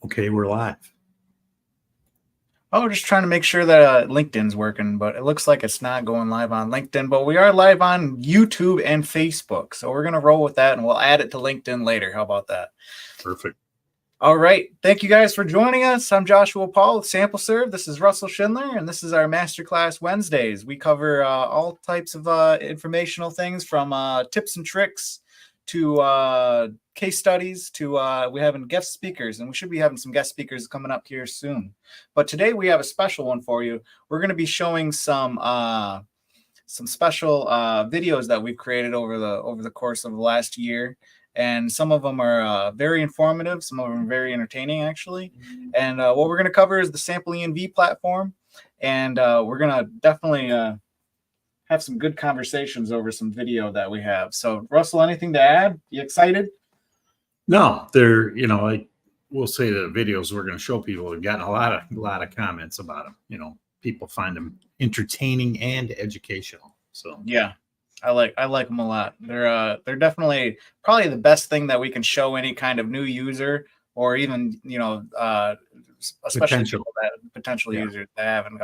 Okay, we're live. Oh, just trying to make sure that LinkedIn's working, but it looks like it's not going live on LinkedIn, but we are live on YouTube and Facebook. So we're going to roll with that and we'll add it to LinkedIn later. How about that? Perfect. All right. Thank you guys for joining us. I'm Joshua Paul with SampleServe. This is Russell Schindler, and this is our Masterclass Wednesdays. We cover all types of informational things from tips and tricks to case studies to we having guest speakers, and we should be having some guest speakers coming up here soon. But today we have a special one for you. We're going to be showing some special videos that we've created over the course of the last year, and some of them are very informative, some of them are very entertaining actually. And what we're going to cover is the Sample ENV platform, and we're going to definitely have some good conversations over some video that we have. So, Russell, anything to add? You excited? No, I will say the videos we're going to show people have gotten a lot of comments about them. People find them entertaining and educational. So yeah, I like them a lot. They're definitely probably the best thing that we can show any kind of new user, or even especially potential users that haven't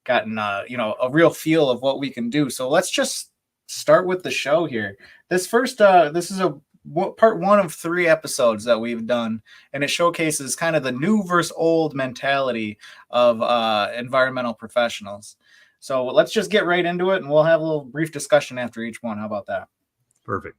gotten a real feel of what we can do. So let's just start with the show here. This is part one of 3 episodes that we've done, and it showcases kind of the new versus old mentality of environmental professionals. So let's just get right into it, and we'll have a little brief discussion after each one. How about that? Perfect.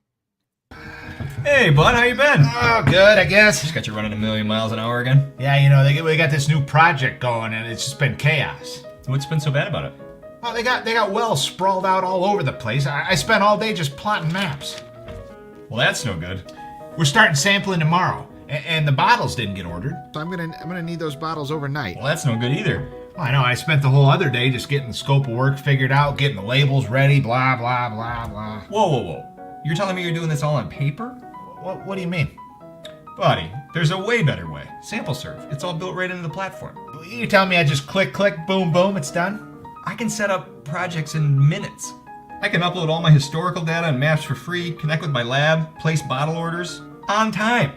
Hey, bud, how you been? Oh, good, I guess. Just got you running a million miles an hour again? Yeah, they got this new project going, and it's just been chaos. What's been so bad about it? Well, they got wells sprawled out all over the place. I spent all day just plotting maps. Well, that's no good. We're starting sampling tomorrow, and the bottles didn't get ordered. So I'm gonna need those bottles overnight. Well, that's no good either. Well, I know. I spent the whole other day just getting the scope of work figured out, getting the labels ready, blah blah blah blah. Whoa! You're telling me you're doing this all on paper? What do you mean? Buddy, there's a way better way. SampleServe. It's all built right into the platform. You're telling me I just click, boom, boom, it's done? I can set up projects in minutes. I can upload all my historical data and maps for free, connect with my lab, place bottle orders on time.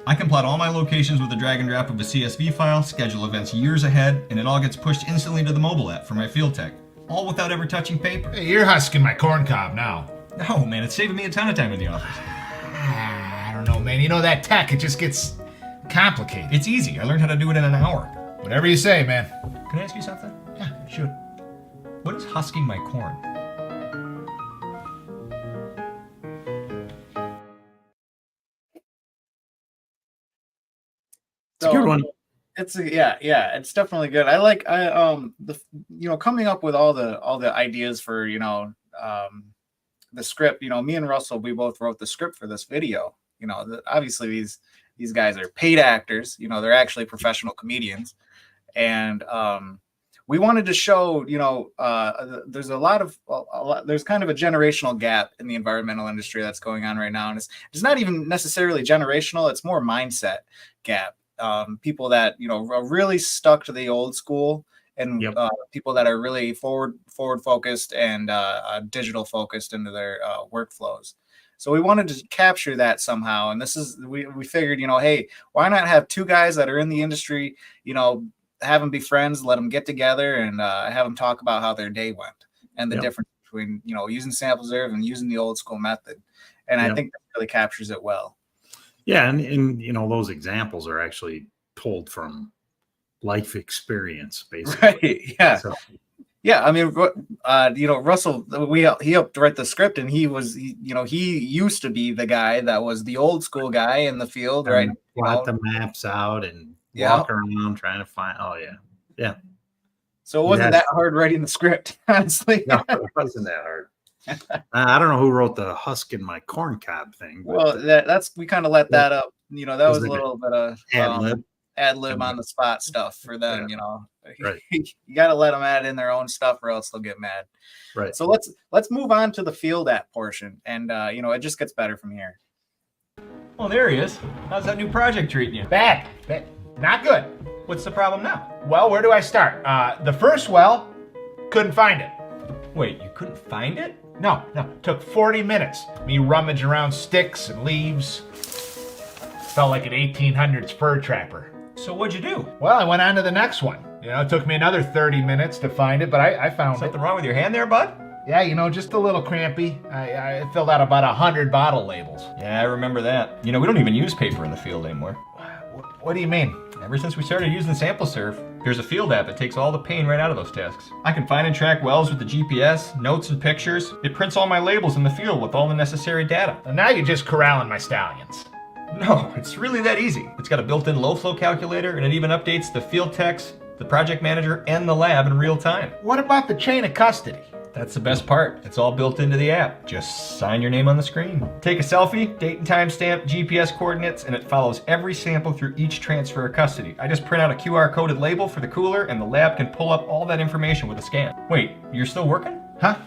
I can plot all my locations with a drag and drop of a CSV file, schedule events years ahead, and it all gets pushed instantly to the mobile app for my field tech, all without ever touching paper. Hey, you're husking my corn cob now. No, man, it's saving me a ton of time in the office. I don't know, man. That tech, it just gets complicated. It's easy. I learned how to do it in an hour. Whatever you say, man. Can I ask you something? Yeah, shoot. What is husking my corn? It's a good one. It's definitely good. Coming up with all the ideas for the script. Me and Russell, we both wrote the script for this video. Obviously these guys are paid actors. They're actually professional comedians, and we wanted to show there's there's kind of a generational gap in the environmental industry that's going on right now, and it's not even necessarily generational. It's more mindset gap. People that are really stuck to the old school, and people that are really forward focused and digital focused into their workflows. So we wanted to capture that somehow, and we figured, hey, why not have 2 guys that are in the industry, have them be friends, let them get together, and have them talk about how their day went and the difference between using SampleServe and using the old school method. And I think that really captures it well. Yeah, and those examples are actually told from life experience, basically. Right. Yeah. So, yeah. I mean, Russell, he helped write the script, and he used to be the guy that was the old school guy in the field, right? Plot the maps out and walk around trying to find. Oh yeah. So it wasn't that hard writing the script, honestly. No, it wasn't that hard. I don't know who wrote the husk in my corn cob thing. Well, we kind of let that up. That was a little bit of ad lib on the spot stuff for them. Right. You got to let them add in their own stuff, or else they'll get mad. Right. So let's move on to the field app portion, and it just gets better from here. Oh, there he is. How's that new project treating you? Bad. Not good. What's the problem now? Well, where do I start? The first well, couldn't find it. Wait, you couldn't find it? No. Took 40 minutes. Me rummaging around sticks and leaves. Felt like an 1800s fur trapper. So what'd you do? Well, I went on to the next one. You know, it took me another 30 minutes to find it, but I found Something it. wrong with your hand there, bud? Yeah, you know, just a little crampy. I filled out about 100 bottle labels. Yeah, I remember that. You know, we don't even use paper in the field anymore. What do you mean? Ever since we started using SampleServe, there's a field app that takes all the pain right out of those tasks. I can find and track wells with the GPS, notes and pictures. It prints all my labels in the field with all the necessary data. And now you're just corralling my stallions. No, it's really that easy. It's got a built-in low flow calculator, and it even updates the field techs, the project manager, and the lab in real time. What about the chain of custody? That's the best part. It's all built into the app. Just sign your name on the screen. Take a selfie, date and timestamp, GPS coordinates, and it follows every sample through each transfer of custody. I just print out a QR coded label for the cooler, and the lab can pull up all that information with a scan. Wait, you're still working? Huh?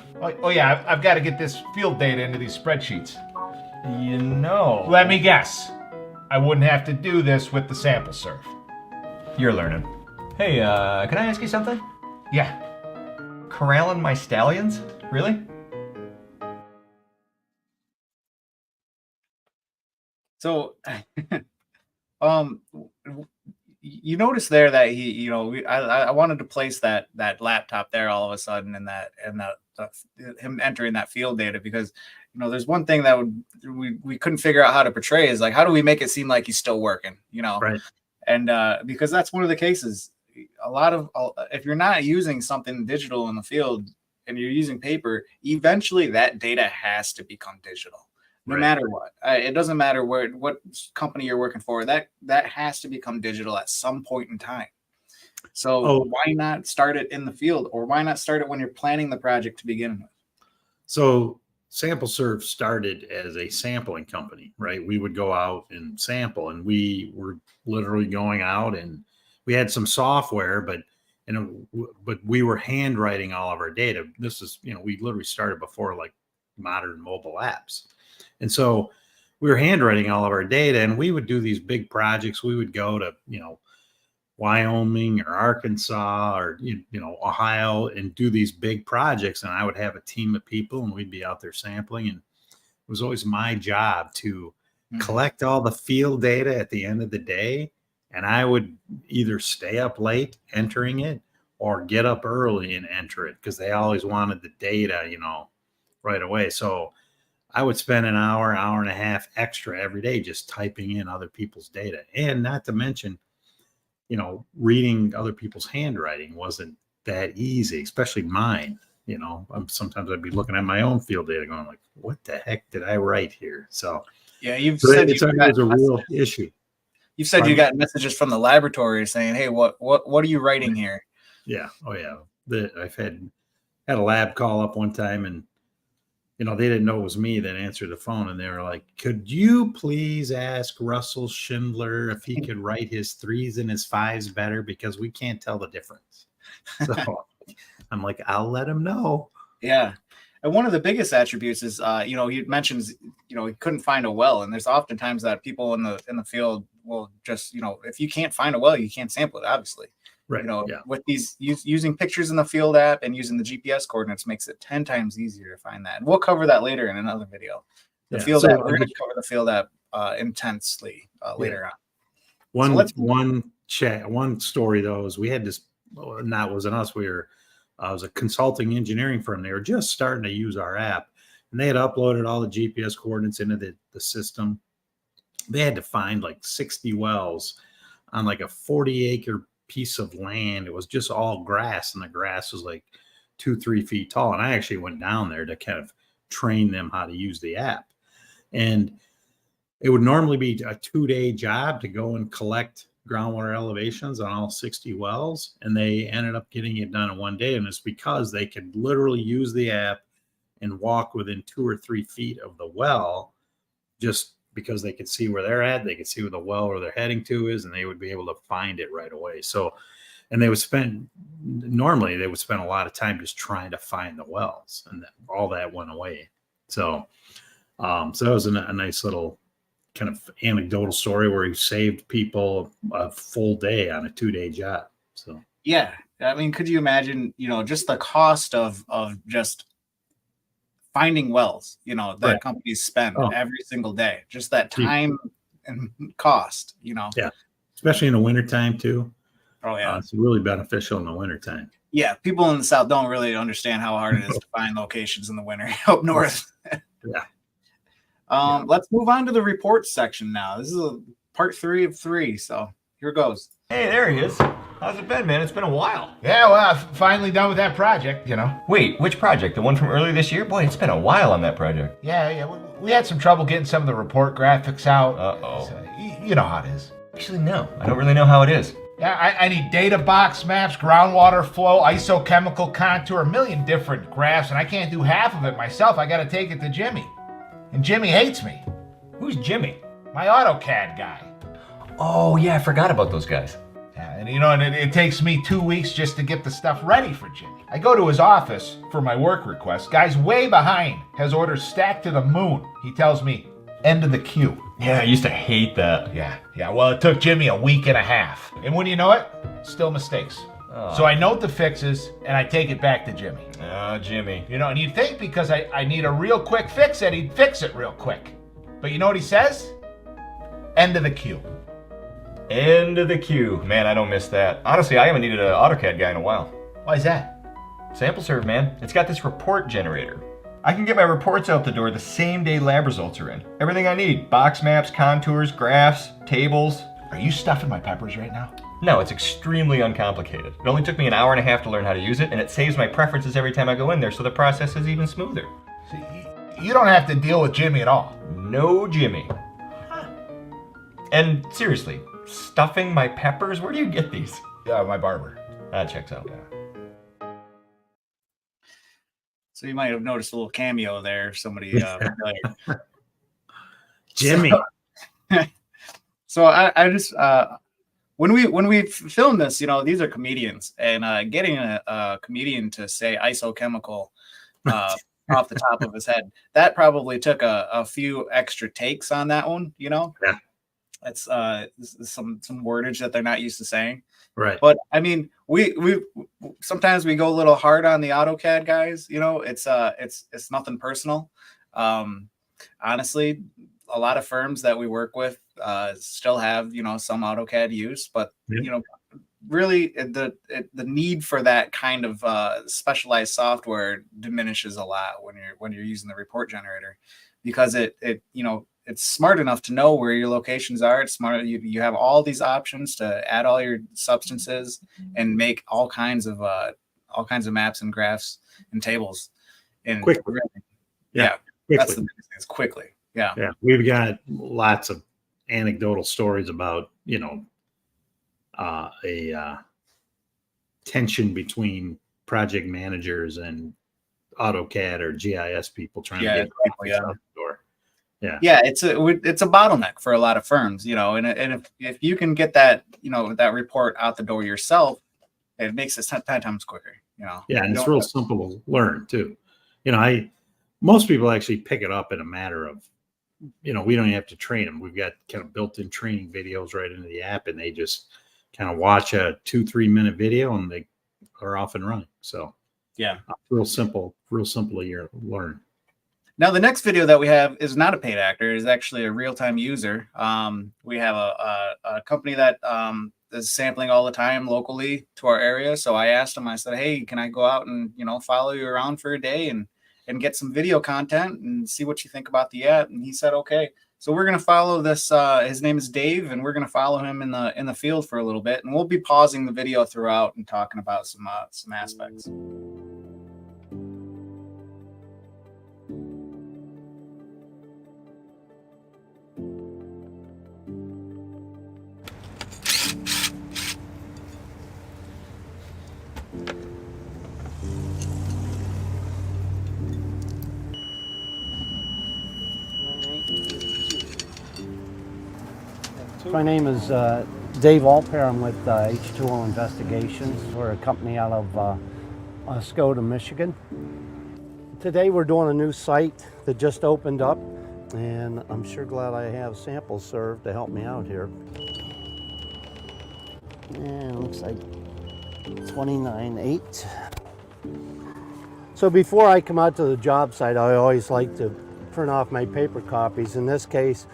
Oh yeah, I've got to get this field data into these spreadsheets. You know. Let me guess. I wouldn't have to do this with the SampleServe. You're learning. Hey, can I ask you something? Yeah. Corralling my stallions? Really? So, you notice there that he, you know, I wanted to place that laptop there all of a sudden, and him entering that field data, because, you know, there's one thing that we couldn't figure out how to portray is like, how do we make it seem like he's still working, you know? Right. And because that's one of the cases. If you're not using something digital in the field and you're using paper, eventually that data has to become digital, no matter what. It doesn't matter what company you're working for. That has to become digital at some point in time. So why not start it in the field, or why not start it when you're planning the project to begin with? So SampleServe started as a sampling company, right? We would go out and sample, and we were literally going out, and we had some software, but we were handwriting all of our data. This is, you know, we literally started before like modern mobile apps. And so we were handwriting all of our data, and we would do these big projects. We would go to, you know, Wyoming or Arkansas or, you know, Ohio, and do these big projects. And I would have a team of people, and we'd be out there sampling. And it was always my job to collect all the field data at the end of the day. And I would either stay up late entering it or get up early and enter it, because they always wanted the data, you know, right away. So I would spend an hour and a half extra every day just typing in other people's data. And not to mention, you know, reading other people's handwriting wasn't that easy, especially mine. You know, sometimes I'd be looking at my own field data going like, what the heck did I write here? So yeah, you've said it's a real issue. You said you got messages from the laboratory saying, "Hey, what are you writing here?" Yeah. Oh yeah. I've had a lab call up one time, and, you know, they didn't know it was me that answered the phone, and they were like, "Could you please ask Russell Schindler if he could write his 3s and his 5s better, because we can't tell the difference." So I'm like, I'll let him know. Yeah. And one of the biggest attributes is, you know, he mentions, you know, he couldn't find a well. And there's oftentimes that people in the field will just, you know, if you can't find a well, you can't sample it, obviously. Right. You know, with these using pictures in the field app and using the GPS coordinates makes it 10 times easier to find that. And we'll cover that later in another video. The field app, we're going to cover the field app intensely later on. One story though is we had this, and that wasn't us. I was a consulting engineering firm. They were just starting to use our app, and they had uploaded all the GPS coordinates into the system. They had to find like 60 wells on like a 40-acre piece of land. It was just all grass, and the grass was like 2-3 feet tall. And I actually went down there to kind of train them how to use the app. And it would normally be a 2-day job to go and collect groundwater elevations on all 60 wells, and they ended up getting it done in 1 day. And it's because they could literally use the app and walk within 2 or 3 feet of the well, just because they could see where they're at, they could see where the well where they're heading to is, and they would be able to find it right away. So, and normally they would spend a lot of time just trying to find the wells, and all that went away. So that was a nice little kind of anecdotal story where he saved people a full day on a 2-day job. So yeah, I mean, could you imagine, you know, just the cost of just finding wells, you know, that companies spend every single day, just that time and cost, you know. Yeah. Especially in the wintertime too. Oh yeah. It's really beneficial in the wintertime. Yeah, people in the South don't really understand how hard it is to find locations in the winter up north. Yeah. Let's move on to the reports section now. This is part 3 of 3, so here goes. Hey, there he is. How's it been, man? It's been a while. Yeah, well, I'm finally done with that project, you know. Wait, which project? The one from earlier this year? Boy, it's been a while on that project. Yeah, we had some trouble getting some of the report graphics out. Uh-oh. So, you know how it is. Actually, no. I don't really know how it is. Yeah, I need data box maps, groundwater flow, isochemical contour, a million different graphs, and I can't do half of it myself. I got to take it to Jimmy. And Jimmy hates me. Who's Jimmy? My AutoCAD guy. Oh, yeah, I forgot about those guys. Yeah, and you know, and it takes me 2 weeks just to get the stuff ready for Jimmy. I go to his office for my work request. Guy's way behind, has orders stacked to the moon. He tells me, end of the queue. Yeah, I used to hate that. Yeah, well, it took Jimmy a week and a half. And when you know it, still mistakes. Oh. So I note the fixes, and I take it back to Jimmy. Oh, Jimmy. You know, and you'd think because I need a real quick fix that he'd fix it real quick. But you know what he says? End of the queue. End of the queue. Man, I don't miss that. Honestly, I haven't needed an AutoCAD guy in a while. Why is that? SampleServe, man. It's got this report generator. I can get my reports out the door the same day lab results are in. Everything I need. Box maps, contours, graphs, tables. Are you stuffing my peppers right now? No, it's extremely uncomplicated. It only took me an hour and a half to learn how to use it, and it saves my preferences every time I go in there, so the process is even smoother. See, you don't have to deal with Jimmy at all. No Jimmy. And seriously, stuffing my peppers? Where do you get these? Yeah, my barber. That checks out. Yeah. So you might have noticed a little cameo there. Somebody familiar. Jimmy. So I just when we film this, you know, these are comedians, and getting a comedian to say isochemical off the top of his head, that probably took a few extra takes on that one. You know, Yeah. That's some wordage that they're not used to saying. Right. But I mean, we sometimes we go a little hard on the AutoCAD guys. You know, it's nothing personal. Honestly, a lot of firms that we work with still have, you know, some AutoCAD use, but you know, really the need for that kind of specialized software diminishes a lot when you're using the report generator, because it you know, it's smart enough to know where your locations are. It's smart. You have all these options to add all your substances and make all kinds of maps and graphs and tables. And Quickly. Yeah. Quickly. That's the biggest thing, is quickly. Yeah. Yeah. We've got lots of anecdotal stories about, you know, a tension between project managers and AutoCAD or GIS people trying to get graphics out the door. Yeah, it's a bottleneck for a lot of firms, you know, and if you can get that, you know, that report out the door yourself, it makes it 10 times quicker, you know. Yeah, and it's real simple to learn too. You know, most people actually pick it up in a matter of, you know, we don't even have to train them. We've got kind of built-in training videos right into the app, and they just kind of watch a 2-3 minute video and they are off and running. So yeah, real simple to learn. Now, the next video that we have is not a paid actor. It is actually a real-time user. We have a company that is sampling all the time locally to our area. So I asked him, I said, hey, can I go out and, you know, follow you around for a day and get some video content and see what you think about the app? And he said, okay. So we're going to follow this. His name is Dave, and we're going to follow him in the field for a little bit. And we'll be pausing the video throughout and talking about some aspects. My name is Dave Alper. I'm with H2O Investigations. We're a company out of Oscoda, Michigan. Today we're doing a new site that just opened up, and I'm sure glad I have SampleServe to help me out here. And it looks like 29.8. So before I come out to the job site, I always like to print off my paper copies. In this case,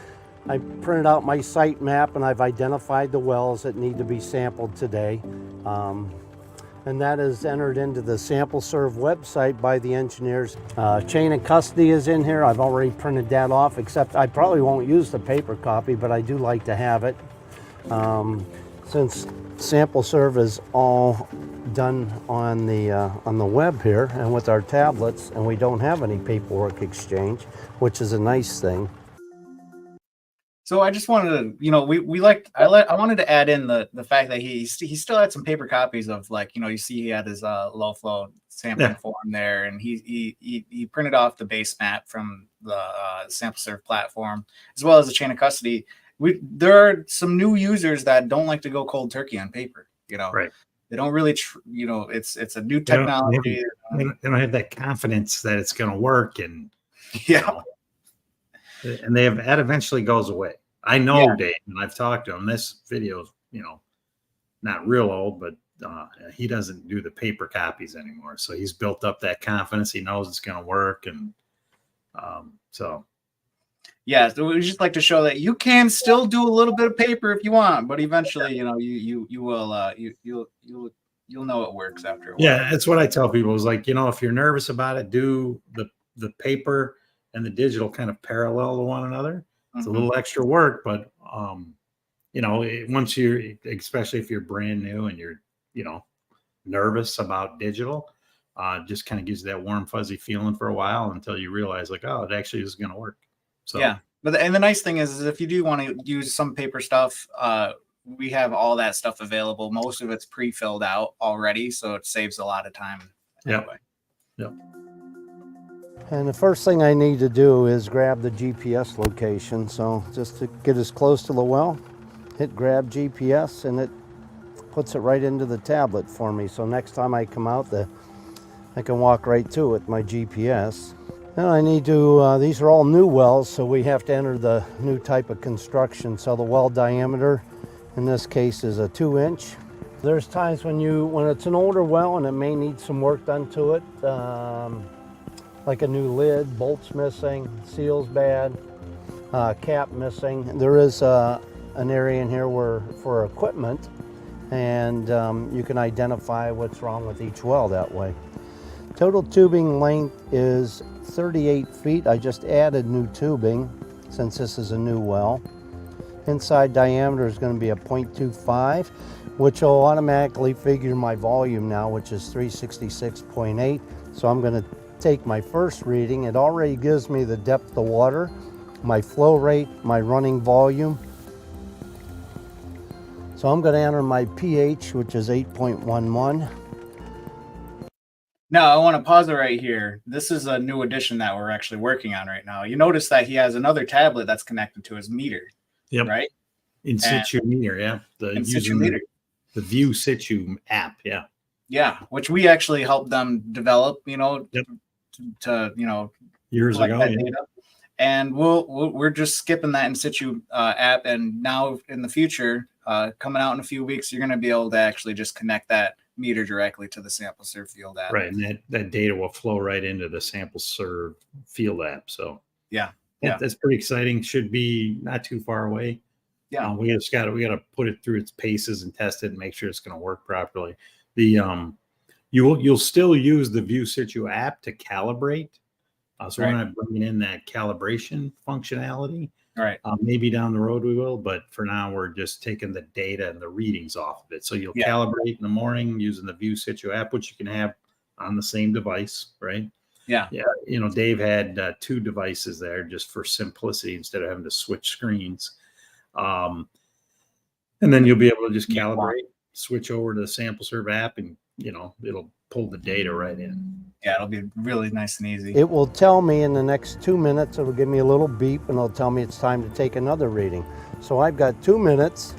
I printed out my site map and I've identified the wells that need to be sampled today. And that is entered into the SampleServe website by the engineers. Chain of custody is in here. I've already printed that off, except I probably won't use the paper copy, but I do like to have it. Since SampleServe is all done on the web here and with our tablets, and we don't have any paperwork exchange, which is a nice thing. So I just wanted to, you know, I wanted to add in the fact that he still had some paper copies of, like, you know, you see he had his low flow sampling form there, and he printed off the base map from the SampleServe platform, as well as the chain of custody. There are some new users that don't like to go cold turkey on paper, you know. Right. They don't really, you know, it's a new technology. They don't have that confidence that it's going to work, and yeah. And that eventually goes away. I know Dave, and I've talked to him. This video's, you know, not real old, but he doesn't do the paper copies anymore. So he's built up that confidence. He knows it's going to work, and so. Yeah, so we just like to show that you can still do a little bit of paper if you want, but eventually, you know, you'll know it works after a while. Yeah, that's what I tell people. Is like, you know, if you're nervous about it, do the paper and the digital kind of parallel to one another. It's a little extra work, but you know, once you're, especially if you're brand new and you're, you know, nervous about digital, just kind of gives you that warm fuzzy feeling for a while until you realize, like, oh, it actually is going to work. So yeah, but the nice thing is if you do want to use some paper stuff, we have all that stuff available. Most of it's pre-filled out already, so it saves a lot of time. Anyway. Yep. And the first thing I need to do is grab the GPS location. So just to get as close to the well, hit grab GPS, and it puts it right into the tablet for me. So next time I come out, I can walk right to it with my GPS. And I need to, these are all new wells, so we have to enter the new type of construction. So the well diameter in this case is a 2-inch. There's times when it's an older well and it may need some work done to it, like a new lid, bolts missing, seals bad, cap missing. There is an area in here for equipment, and you can identify what's wrong with each well that way. Total tubing length is 38 feet. I just added new tubing since this is a new well. Inside diameter is going to be a 0.25, which will automatically figure my volume now, which is 366.8. So I'm going to take my first reading. It already gives me the depth of water, my flow rate, my running volume. So I'm going to enter my pH, which is 8.11. Now, I want to pause it right here. This is a new addition that we're actually working on right now. You notice that he has another tablet that's connected to his meter. Yep. Right? In situ meter, yeah. The View Situ app, yeah. Yeah, which we actually helped them develop, you know, to you know, years ago. Data. And we're just skipping that in situ app, and now in the future, coming out in a few weeks, you're going to be able to actually just connect that meter directly to the SampleServe field app. Right, and that data will flow right into the SampleServe field app. So yeah, that's pretty exciting. Should be not too far away. Yeah, we got to put it through its paces and test it and make sure it's going to work properly. You'll still use the View Situ app to calibrate. So we're not bringing in that calibration functionality. Right. Maybe down the road we will, but for now we're just taking the data and the readings off of it. So you'll calibrate in the morning using the View Situ app, which you can have on the same device, right? Yeah. Yeah. You know, Dave had 2 devices there just for simplicity instead of having to switch screens. And then you'll be able to just calibrate, switch over to the SampleServe app, and, you know, it'll pull the data right in. Yeah, it'll be really nice and easy. It will tell me in the next 2 minutes, it'll give me a little beep, and it'll tell me it's time to take another reading. So I've got 2 minutes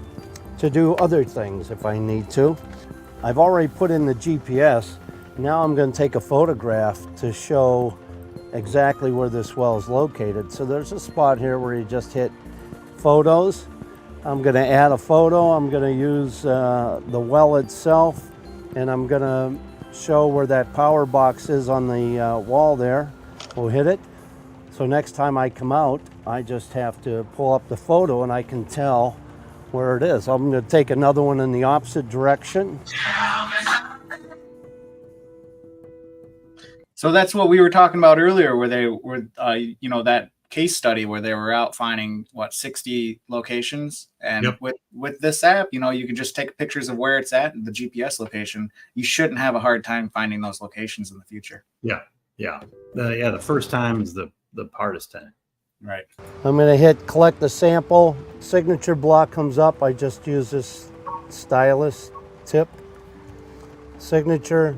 to do other things if I need to. I've already put in the GPS. Now I'm going to take a photograph to show exactly where this well is located. So there's a spot here where you just hit photos. I'm going to add a photo. I'm going to use the well itself, and I'm going to show where that power box is on the wall there. We'll hit it. So next time I come out, I just have to pull up the photo and I can tell where it is. I'm going to take another one in the opposite direction. So that's what we were talking about earlier, where they were, you know, that case study where they were out finding 60 locations. And Yep. with this app, you know, you can just take pictures of where it's at, the GPS location. You shouldn't have a hard time finding those locations in the future. Yeah. The first time is the hardest time. Right. I'm going to hit collect the sample. Signature block comes up. I just use this stylus tip. Signature.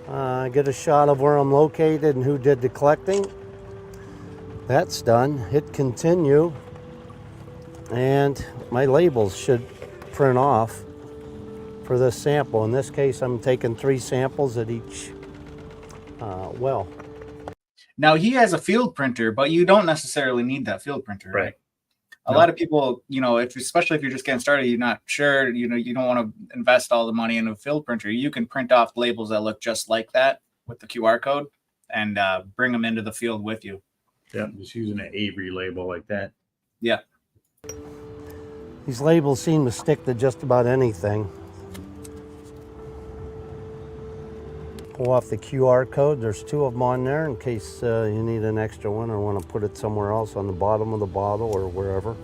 Get a shot of where I'm located and who did the collecting. That's done. Hit continue. And my labels should print off for this sample. In this case, I'm taking 3 samples at each well. Now he has a field printer, but you don't necessarily need that field printer, right? A lot of people, you know, especially if you're just getting started, you're not sure, you know, you don't want to invest all the money in a field printer. You can print off labels that look just like that with the QR code and bring them into the field with you. Yeah, just using an Avery label like that. Yeah. These labels seem to stick to just about anything. Pull off the QR code. There's 2 of them on there in case you need an extra one or want to put it somewhere else on the bottom of the bottle or wherever.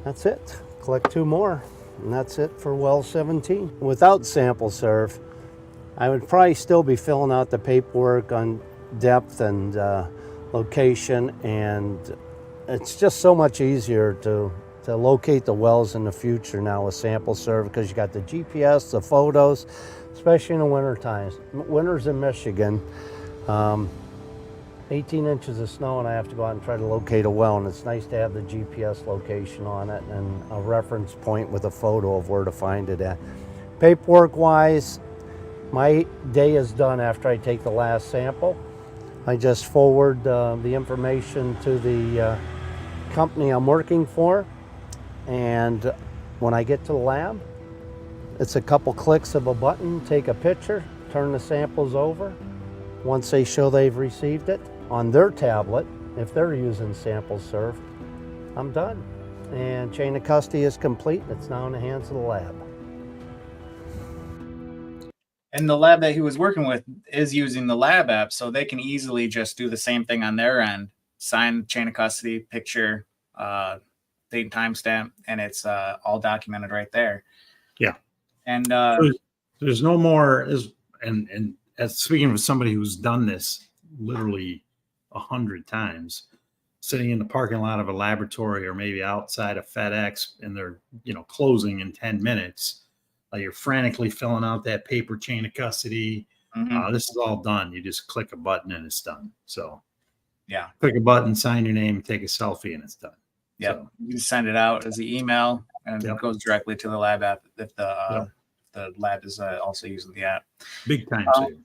That's it. Collect 2 more, and that's it for well 17. Without SampleServe, I would probably still be filling out the paperwork on depth and location, and it's just so much easier to locate the wells in the future now with SampleServe because you got the GPS, the photos, especially in the winter times. Winters in Michigan, 18 inches of snow and I have to go out and try to locate a well, and it's nice to have the GPS location on it and a reference point with a photo of where to find it at. Paperwork wise, my day is done after I take the last sample. I just forward the information to the company I'm working for, and when I get to the lab, it's a couple clicks of a button, take a picture, turn the samples over. Once they show they've received it on their tablet, if they're using SampleServe, I'm done. And chain of custody is complete. It's now in the hands of the lab. And the lab that he was working with is using the lab app, so they can easily just do the same thing on their end, sign chain of custody, picture, date and timestamp, and it's all documented right there. Yeah. And there's no more and as speaking of somebody who's done this literally 100 times, sitting in the parking lot of a laboratory or maybe outside of FedEx and they're, you know, closing in 10 minutes, you're frantically filling out that paper chain of custody. This is all done. You just click a button and it's done. So yeah, click a button, sign your name, take a selfie, and it's done. Yeah, so you can send it out as an email, and it goes directly to the lab app if the lab is also using the app. Big time saver.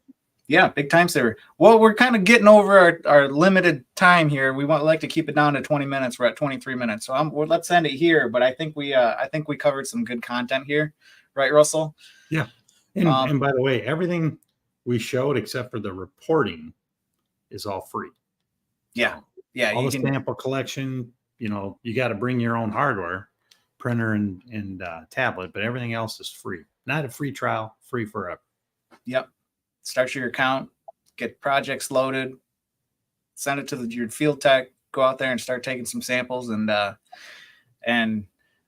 Yeah, big time saver. Well, we're kind of getting over our limited time here. We like to keep it down to 20 minutes. We're at 23 minutes, so let's end it here. But I think we covered some good content here, right, Russell? Yeah. And by the way, everything we showed except for the reporting is all free. Yeah, yeah. All the sample collection. You know, you got to bring your own hardware, printer and tablet, but everything else is free. Not a free trial, free forever. Yep. Start your account, get projects loaded, send it to your field tech, go out there and start taking some samples. And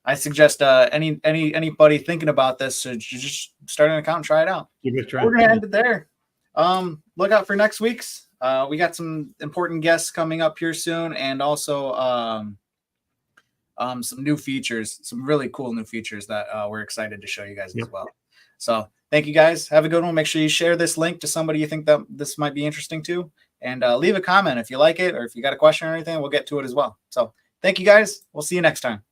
I suggest anybody thinking about this to just start an account and try it out. We're going to end it there. Look out for next week's. We got some important guests coming up here soon, and also some new features, some really cool new features that we're excited to show you guys as well. So thank you guys. Have a good one. Make sure you share this link to somebody you think that this might be interesting to, and leave a comment if you like it or if you got a question or anything. We'll get to it as well. So thank you guys. We'll see you next time.